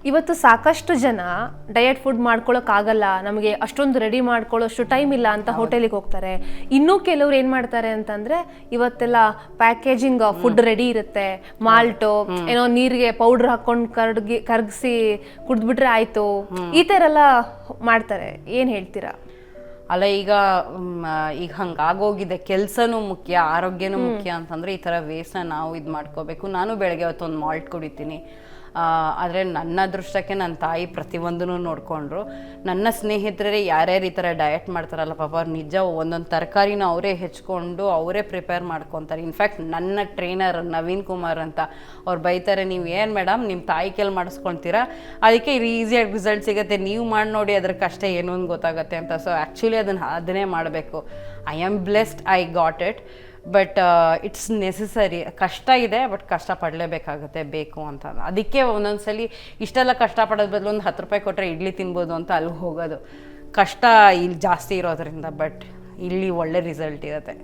ಇವತ್ತು ಸಾಕಷ್ಟು ಜನ ಡಯಟ್ ಫುಡ್ ಮಾಡ್ಕೊಳಕ್ಕಾಗಲ್ಲ, ನಮಗೆ ಅಷ್ಟೊಂದು ರೆಡಿ ಮಾಡ್ಕೊಳ್ಳೋಷ್ಟು ಟೈಮ್ ಇಲ್ಲ ಅಂತ ಹೋಟೆಲಿಗೆ ಹೋಗ್ತಾರೆ. ಇನ್ನೂ ಕೆಲವ್ರು ಏನು ಮಾಡ್ತಾರೆ ಅಂತಂದರೆ, ಇವತ್ತೆಲ್ಲ ಪ್ಯಾಕೇಜಿಂಗ್ ಫುಡ್ ರೆಡಿ ಇರುತ್ತೆ, ಮಾಲ್ಟು ಏನೋ ನೀರಿಗೆ ಪೌಡ್ರ್ ಹಾಕ್ಕೊಂಡು ಕರಗಿಸಿ ಕುಡಿದ್ಬಿಟ್ರೆ ಆಯಿತು, ಈ ಥರ ಎಲ್ಲ ಮಾಡ್ತಾರೆ. ಏನು ಹೇಳ್ತೀರಾ? ಅಲ್ಲ, ಈಗ ಹಂಗಾಗೋಗಿದೆ. ಕೆಲಸನೂ ಮುಖ್ಯ, ಆರೋಗ್ಯನೂ ಮುಖ್ಯ ಅಂತಂದರೆ ಈ ಥರ ವೇಸ್ಟ್ನ ನಾವು ಇದು ಮಾಡ್ಕೋಬೇಕು. ನಾನು ಬೆಳಗ್ಗೆ ಹೊತ್ತೊಂದು ಮಾಲ್ಟ್ ಕುಡಿತೀನಿ. ಆದರೆ ನನ್ನ ಅದೃಷ್ಟಕ್ಕೆ ನನ್ನ ತಾಯಿ ಪ್ರತಿಯೊಂದೂ ನೋಡಿಕೊಂಡ್ರು. ನನ್ನ ಸ್ನೇಹಿತರೇ ಯಾರ್ಯಾರು ಈ ಥರ ಡಯಟ್ ಮಾಡ್ತಾರಲ್ಲ ಪಾಪ, ಅವ್ರು ನಿಜ ಒಂದೊಂದು ತರಕಾರಿನ ಅವರೇ ಹೆಚ್ಕೊಂಡು ಅವರೇ ಪ್ರಿಪೇರ್ ಮಾಡ್ಕೊತಾರೆ. ಇನ್ಫ್ಯಾಕ್ಟ್ ನನ್ನ ಟ್ರೈನರ್ ನವೀನ್ ಕುಮಾರ್ ಅಂತ, ಅವ್ರು ಬೈತಾರೆ, ನೀವು ಏನು ಮೇಡಮ್ ನಿಮ್ಮ ತಾಯಿ ಕೈಲಿ ಮಾಡಿಸ್ಕೊಳ್ತೀರಾ, ಅದಕ್ಕೆ ಈಸಿಯಾಗಿ ರಿಸಲ್ಟ್ ಸಿಗುತ್ತೆ, ನೀವು ಮಾಡಿ ನೋಡಿ ಅದ್ರ ಕಷ್ಟ ಏನು ಅಂತ ಗೊತ್ತಾಗುತ್ತೆ ಅಂತ. ಸೊ ಆ್ಯಕ್ಚುಲಿ ಅದನ್ನೇ ಮಾಡಬೇಕು. I am blessed, I got it. But it's necessary. ಕಷ್ಟ ಇದೆ, ಬಟ್ ಕಷ್ಟಪಡಲೇಬೇಕಾಗುತ್ತೆ, ಬೇಕು ಅಂತ. ಅದಕ್ಕೆ ಒಂದೊಂದ್ಸಲಿ ಇಷ್ಟೆಲ್ಲ ಕಷ್ಟಪಡೋದು ಬದಲು ಒಂದು 10 ರೂಪಾಯಿ ಕೊಟ್ಟರೆ ಇಡ್ಲಿ ತಿನ್ಬೋದು ಅಂತ ಅಲ್ಲಿ ಹೋಗೋದು. ಕಷ್ಟ ಇಲ್ಲಿ ಜಾಸ್ತಿ ಇರೋದ್ರಿಂದ, ಬಟ್ ಇಲ್ಲಿ ಒಳ್ಳೆ ರಿಸಲ್ಟ್ ಇರುತ್ತೆ.